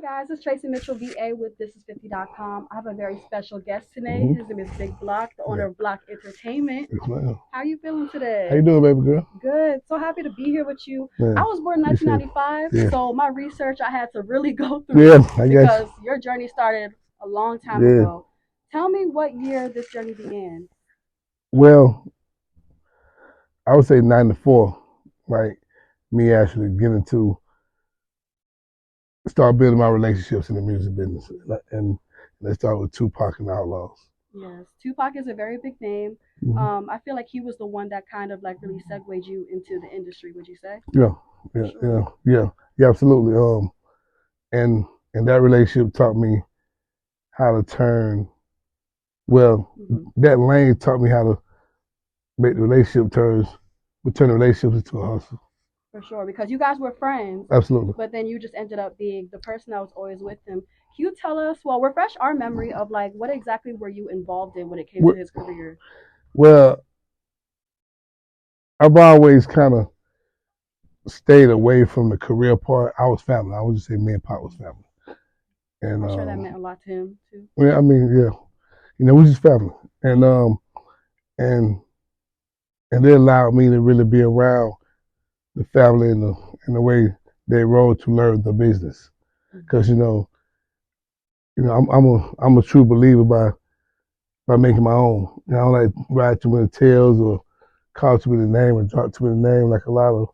guys, it's Tracy Mitchell VA with ThisIs50.com. I have a very special guest today. His name is Big Block, the owner of Block Entertainment. Yes, ma'am. How are you feeling today? How you doing, baby girl? Good. So happy to be here with you. Man, I was born in 1995, so my research I had to really go through because your journey started a long time ago. Tell me what year this journey began. Well, I would say 94, like me actually getting to start building my relationships in the music business. And let's start with Tupac and Outlaws. Yes, Tupac is a very big name. I feel like he was the one that kind of like really segued you into the industry, would you say? Yeah, absolutely. And that relationship taught me how to turn, that lane taught me how to make the relationship turn the relationships into a hustle. For sure, because you guys were friends. Absolutely. But then you just ended up being the person that was always with him. Can you tell us, well, refresh our memory of like what exactly were you involved in when it came to his career? Well, I've always kind of stayed away from the career part. I was family. I would just say me and Pop was family. And I'm sure that meant a lot to him too. Yeah, I mean, yeah, we just family, and they allowed me to really be around the family and the way they roll to learn the business, because I'm a true believer by making my own. I don't like ride too many tails or call too many names or drop too many names like a lot of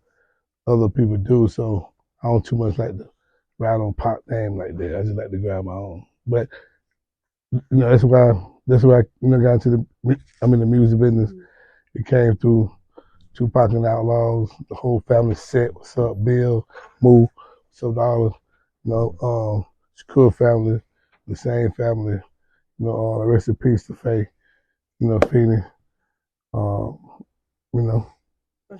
other people do. So I don't too much like to ride on Pop name like that. I just like to grab my own. But that's why I got into the music business. It came through Tupac and Outlaws, the whole family set. What's up, Bill, Moo, what's up, Dollar, Shakur family, the same family, the rest in peace to Faye, Feeny, family.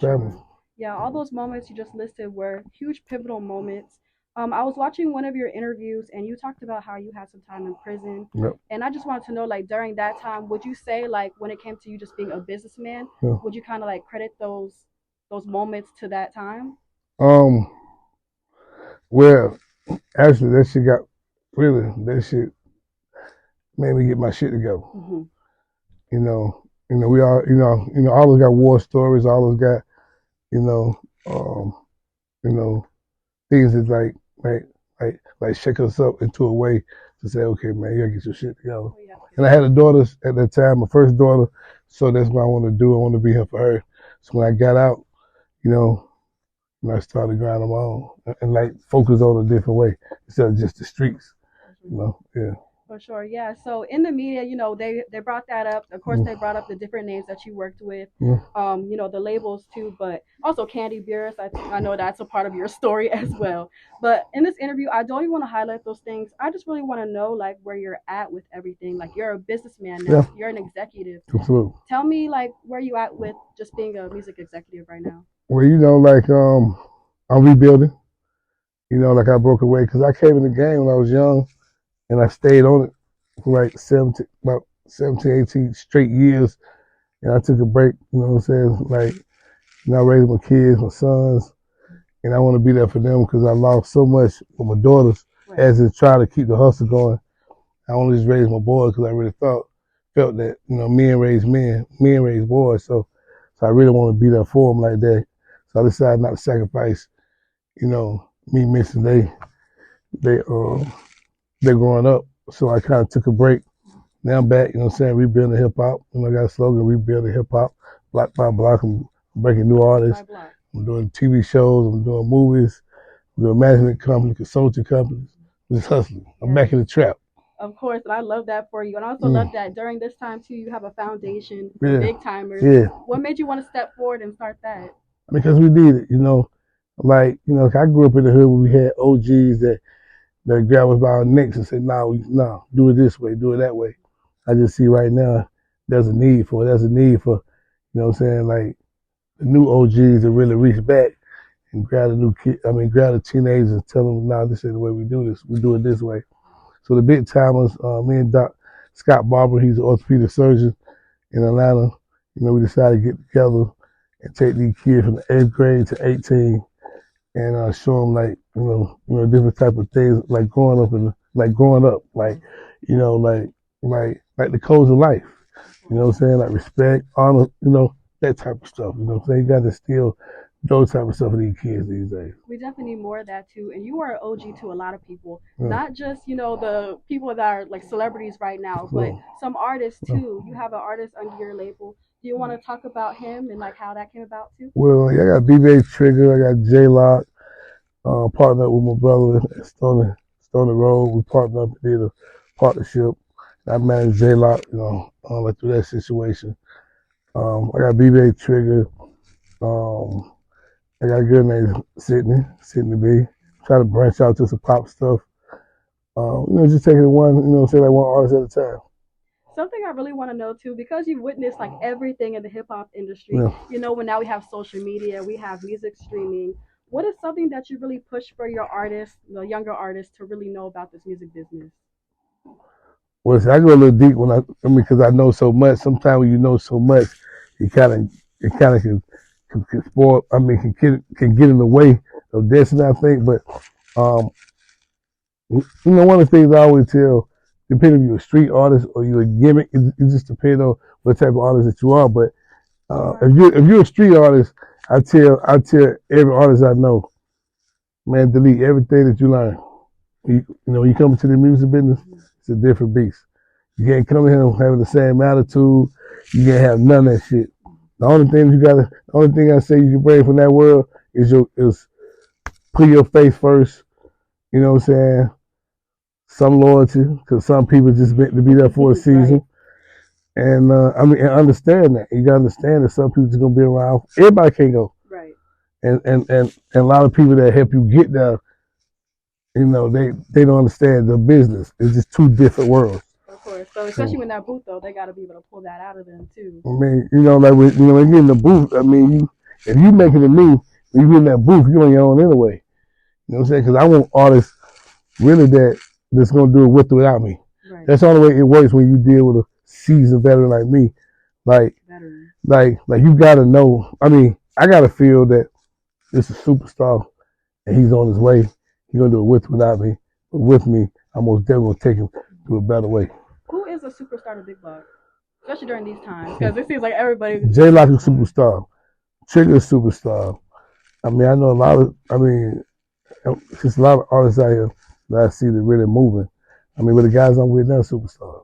Sure. Yeah, all those moments you just listed were huge pivotal moments. I was watching one of your interviews and you talked about how you had some time in prison. Yep. And I just wanted to know, like, during that time, would you say, like, when it came to you just being a businessman, would you kind of like credit those moments to that time? Well, actually, that shit made me get my shit together. We all got war stories, all got, things that like shake us up into a way to say, okay, man, you gotta get your shit together. And I had a daughter at that time, my first daughter, so that's what I want to do. I want to be here for her. So when I got out, and I started grinding my own and like focus on a different way instead of just the streets, yeah. For sure, yeah. So in the media, they brought that up. Of course, they brought up the different names that you worked with, the labels too, but also Candy Beers. I know that's a part of your story as well. But in this interview, I don't even want to highlight those things. I just really want to know like where you're at with everything. Like you're a businessman now. Yeah. You're an executive. Absolutely. Tell me like where you at with just being a music executive right now. Well, I'm rebuilding. Like I broke away because I came in the game when I was young. And I stayed on it for like about 17, 18 straight years. And I took a break, like, I raised my kids, my sons, and I want to be there for them because I lost so much with my daughters as I try to keep the hustle going. I only just raised my boys because I really felt that, men raise men raise boys. So I really want to be there for them like that. So I decided not to sacrifice, me missing they're growing up. So I kind of took a break. Now I'm back, rebuilding hip hop. I got a slogan, rebuilding hip hop, block by block. I'm breaking new artists. I'm doing TV shows. I'm doing movies. I'm doing management companies, consulting companies. I'm just hustling. I'm back in the trap. Of course, and I love that for you. And I also love that during this time, too, you have a foundation for big timers. Yeah. What made you want to step forward and start that? Because we did it, I grew up in the hood where we had OGs that grab us by our necks and say, no, do it this way, do it that way. I just see right now there's a need for, like the new OGs to really reach back and grab grab the teenagers and tell them, no, this ain't the way we do this. We do it this way. So the big timers, me and Scott Barber, he's an orthopedic surgeon in Atlanta. We decided to get together and take these kids from the 8th grade to 18 and show them like different type of things like growing up, like like the codes of life. You know what I'm saying? Like respect, honor, that type of stuff. You know what I'm saying? You got to instill those type of stuff in these kids these days. We definitely need more of that too. And you are an OG to a lot of people, Yeah. not just the people that are like celebrities right now, but some artists too. You have an artist under your label. Do you want to talk about him and like how that came about too? Well, yeah, I got BB Trigger, I got J Lock, partnered up with my brother at Stony Road. We partnered up and did a partnership. I managed J Lock, like through that situation. I got BB Trigger. I got a girl named Sydney B. Trying to branch out to some pop stuff. Just taking it one, say like one artist at a time. Something I really want to know too, because you've witnessed like everything in the hip hop industry. Yeah. When now we have social media, we have music streaming. What is something that you really push for your artists, the younger artists, to really know about this music business? Well, see, I go a little deep because I know so much. Sometimes when you know so much, it kind of can spoil. I mean, can get in the way of destiny, I think. But one of the things I always tell, depending if you're a street artist or you're a gimmick, it just depends on what type of artist that you are. But if you're a street artist, I tell every artist I know, man, delete everything that you learn. You come into the music business, it's a different beast. You can't come in here having the same attitude. You can't have none of that shit. The only thing I say you can bring from that world is put your face first. You know what I'm saying? Some loyalty, because some people just meant to be there for a season. Right. And and understand that. You gotta understand that some people just gonna be around. Everybody can't go. Right. And a lot of people that help you get there, they don't understand the business. It's just two different worlds. Of course. So especially when that booth though, they gotta be able to pull that out of them too. I mean, like when you get in the booth, I mean, if you make it to me, when you get in that booth, you're on your own anyway. You know what I'm saying? Because I want artists really that's gonna do it with or without me. Right. That's the only way it works when you deal with a seasoned veteran like me. Like you gotta know. I mean, I gotta feel that this is a superstar and he's on his way. He's gonna do it with or without me. But with me, I'm most definitely gonna take him to a better way. Who is a superstar to Big Buck? Especially during these times, because it seems like everybody. J Lock is a superstar. Trigger is a superstar. I mean, I know a lot of. I mean, just a lot of artists out here that I see that really moving. I mean, with the guys I'm with now, superstar.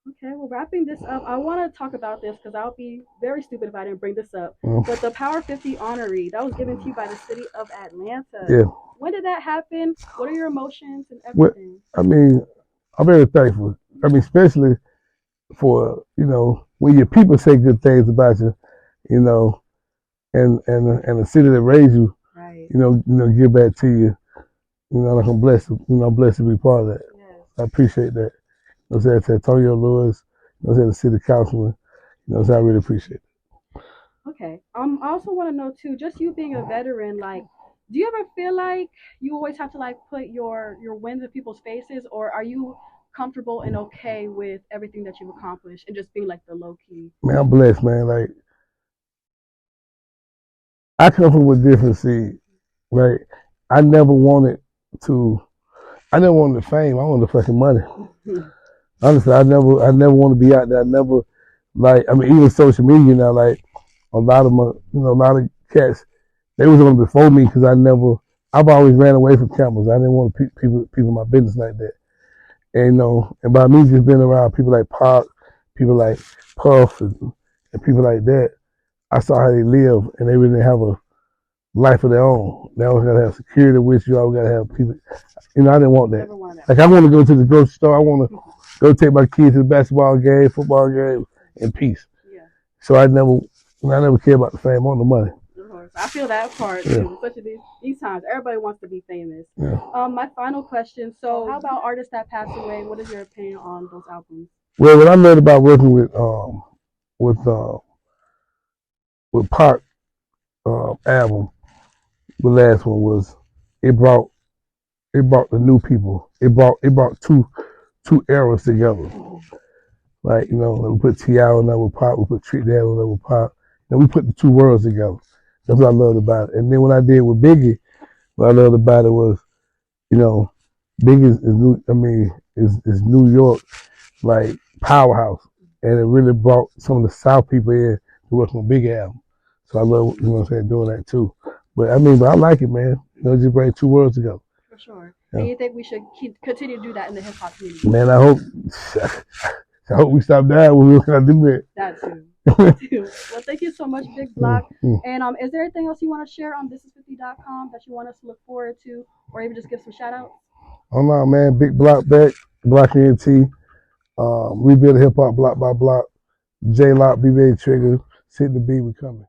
Okay, well, wrapping this up, I want to talk about this because I'll be very stupid if I didn't bring this up. But the Power 50 honoree, that was given to you by the city of Atlanta. Yeah. When did that happen? What are your emotions and everything? Well, I mean, I'm very thankful. I mean, especially for, when your people say good things about you, and the city that raised you, right. Give back to you. Like I'm blessed. I'm blessed to be part of that. Yes. I appreciate that. I said to Antonio Lewis, I said the city councilman. I really appreciate it. Okay. I also want to know too, just you being a veteran, like, do you ever feel like you always have to like put your wins in people's faces, or are you comfortable and okay with everything that you've accomplished and just being like the low key? Man, I'm blessed, man. Like, I come from a different seed. Right? I never wanted the fame. I wanted the fucking money. Honestly, I never want to be out there. I never, even social media now, like, a lot of cats, they was on before me because I've always ran away from cameras. I didn't want people in my business like that. And, and by me just being around people like Pac, people like Puff, and people like that, I saw how they live, and they really have a life of their own. They always got to have security with you. I always got to have people. I didn't want that. Like, I want to go to the grocery store. I want to go take my kids to the basketball game, football game, in peace. Yeah. So I never care about the fame or the money. Of course. I feel that part too, especially these times. Everybody wants to be famous. Yeah. My final question. So, how about artists that pass away? What is your opinion on those albums? Well, what I learned about working with Pac album, the last one was it brought the new people. It brought two eras together. Like, we put T.I. on there with Pac, we put Trick Dad on there with Pac, and we put the two worlds together. That's what I loved about it. And then when I did with Biggie, what I loved about it was, you know, Biggie is New. I mean, is New York like powerhouse, and it really brought some of the South people in to work on Big album. So I love, you know what I'm saying, doing that too. But I mean, but I like it, man. You know, just bring two worlds together. For sure. Yeah. And you think we should continue to do that in the hip hop community? Man, I hope we stop dying when we can do that. That too. That too. Well, thank you so much, Big Block. And is there anything else you want to share on thisis50.com that you want us to look forward to, or even just give some shout outs? Oh no, man, Big Block back, Block ENT, rebuild hip hop block by block, J Lock, BB Trigger, Sit the B, we coming.